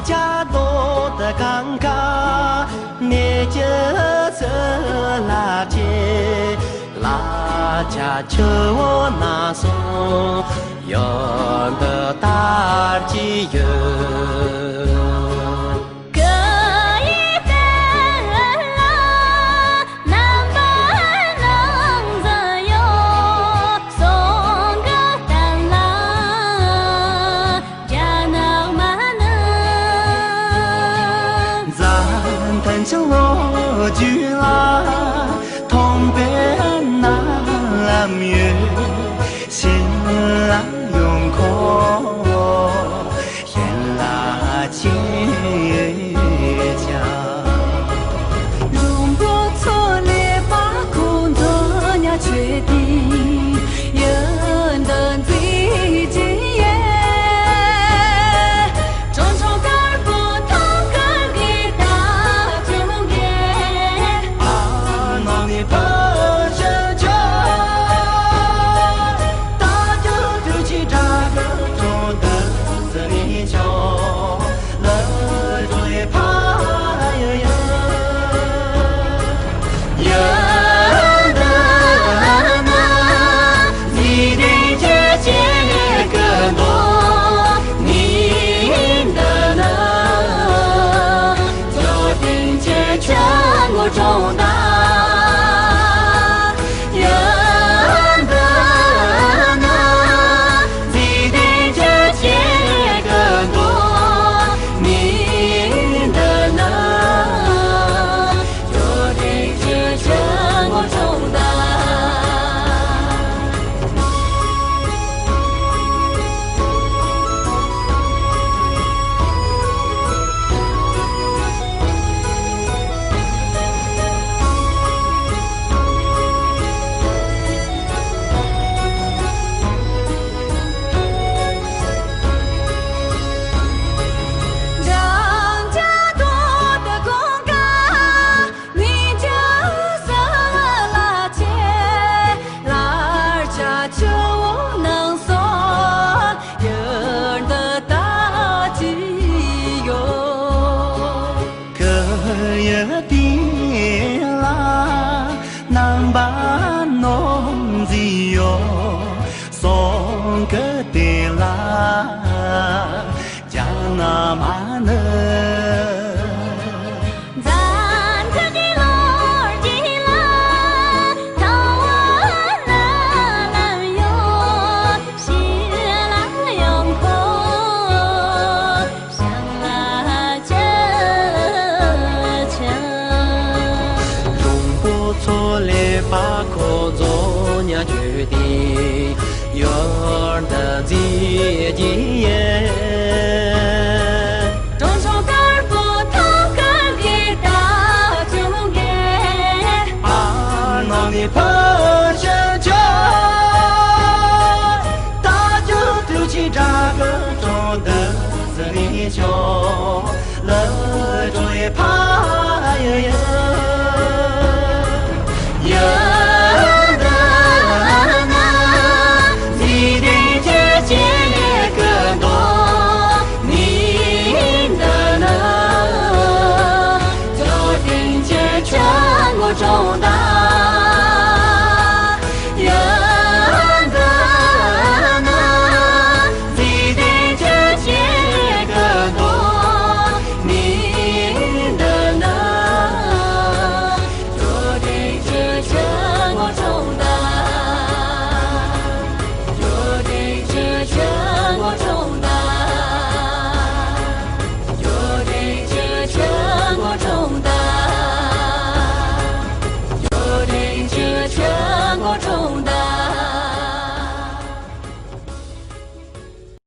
家落得尴尬，你就这拉街，拉家求我那送，有的大吉哟。像我举啦，同边那月，心啦用空，眼啦结痂。如果错了把工作呀确定，人等自己。重大人的呢，你的这些更多，你的呢，就得这全国重大。个的啦，加那嘛呢？咱这的路儿的啦，头啊那啦哟，心啦用空，想啦这强。用不错嘞，把可做伢决定。有的自己耶，中手杆不头杆给大就给，把那你碰上就，大就丢弃这个中的自里球，了就也怕。